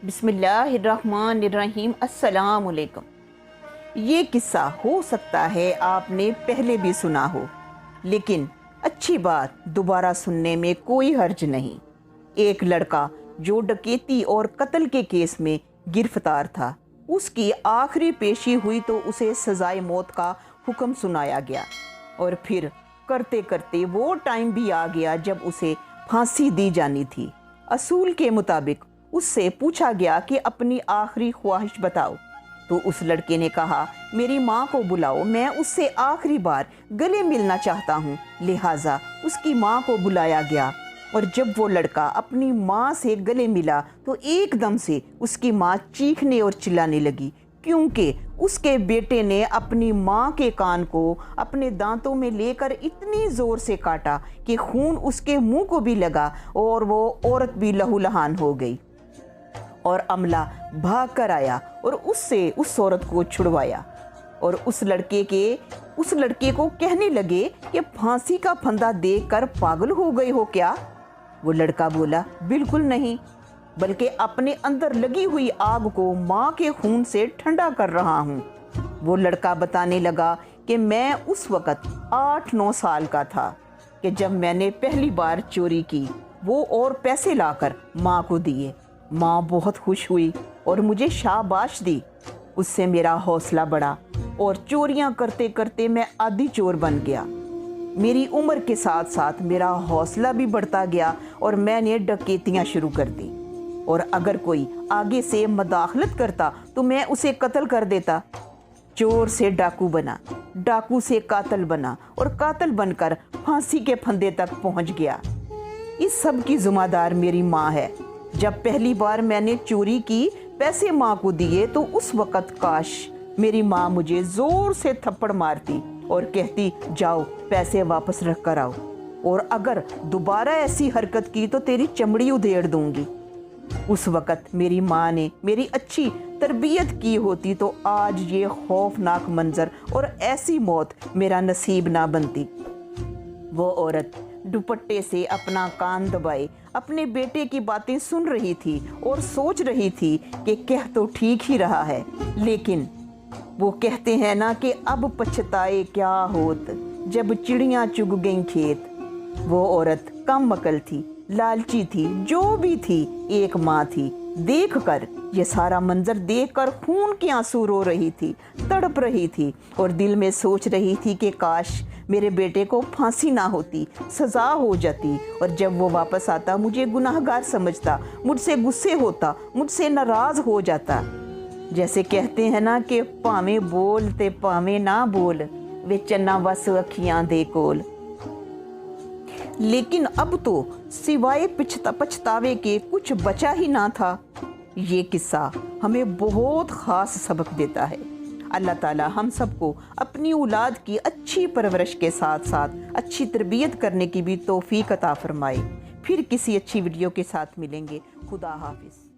बिस्मिल्लाहिर्रहमानिर्रहीम। अस्सलाम वालेकुम। ये किस्सा हो सकता है आपने पहले भी सुना हो, लेकिन अच्छी बात दोबारा सुनने में कोई हर्ज नहीं। एक लड़का जो डकैती और कत्ल के केस में गिरफ्तार था, उसकी आखिरी पेशी हुई तो उसे सजाए मौत का हुक्म सुनाया गया और फिर करते करते वो टाइम भी आ गया जब उसे फांसी दी जानी थी। असूल के मुताबिक उससे पूछा गया कि अपनी आखिरी ख्वाहिश बताओ, तो उस लड़के ने कहा, मेरी माँ को बुलाओ, मैं उससे आखिरी बार गले मिलना चाहता हूँ। लिहाजा उसकी माँ को बुलाया गया और जब वो लड़का अपनी माँ से गले मिला तो एकदम से उसकी माँ चीखने और चिल्लाने लगी, क्योंकि उसके बेटे ने अपनी माँ के कान को अपने दांतों में लेकर इतनी ज़ोर से काटा कि खून उसके मुंह को भी लगा और वो औरत भी लहूलुहान हो गई। और अमला भाग कर आया और उससे उस औरत को छुड़वाया और उस लड़के को कहने लगे कि फांसी का फंदा देखकर पागल हो गए हो क्या? वो लड़का बोला, बिल्कुल नहीं, बल्कि अपने अंदर लगी हुई आग को माँ के खून से ठंडा कर रहा हूँ। वो लड़का बताने लगा कि मैं उस वक़्त 8-9 साल का था कि जब मैंने पहली बार चोरी की वो और पैसे लाकर माँ को दिए। माँ बहुत खुश हुई और मुझे शाबाश दी। उससे मेरा हौसला बढ़ा और चोरियां करते करते मैं आदी चोर बन गया। मेरी उम्र के साथ साथ मेरा हौसला भी बढ़ता गया और मैंने डकैतियां शुरू कर दी, और अगर कोई आगे से मदाखलत करता तो मैं उसे कत्ल कर देता। चोर से डाकू बना, डाकू से कातिल बना और कातिल बनकर फांसी के फंदे तक पहुंच गया। इस सब की जिम्मेदार मेरी माँ है। जब पहली बार मैंने चोरी की, पैसे माँ को दिए, तो उस वक़्त काश मेरी माँ मुझे ज़ोर से थप्पड़ मारती और कहती, जाओ पैसे वापस रख कर आओ, और अगर दोबारा ऐसी हरकत की तो तेरी चमड़ी उधेड़ दूंगी। उस वक़्त मेरी माँ ने मेरी अच्छी तरबियत की होती तो आज ये खौफनाक मंजर और ऐसी मौत मेरा नसीब ना बनती। वो औरत दुपट्टे से अपना कान दबाए अपने बेटे की बातें सुन रही थी और सोच रही थी कि कह तो ठीक ही रहा है, लेकिन वो कहते हैं ना कि अब पछताए क्या होत जब चिड़ियाँ चुग गईं खेत। वो औरत कम अकल थी, लालची थी, जो भी थी, एक माँ थी। देखकर ये सारा मंजर देखकर खून के आंसू रो रही थी, तड़प रही थी और दिल में सोच रही थी कि काश मेरे बेटे को फांसी ना होती, सज़ा हो जाती, और जब वो वापस आता मुझे गुनाहगार समझता, मुझसे गुस्से होता, मुझसे नाराज़ हो जाता। जैसे कहते हैं ना कि भावें बोल ते भावें ना बोल, वे चन्ना वस अखियां दे कोल। लेकिन अब तो सिवाय पछतावे के कुछ बचा ही ना था। ये किस्सा हमें बहुत ख़ास सबक देता है। अल्लाह ताला हम सबको अपनी औलाद की अच्छी परवरिश के साथ साथ अच्छी तरबियत करने की भी तौफीक अता फरमाए। फिर किसी अच्छी वीडियो के साथ मिलेंगे। खुदा हाफिज़।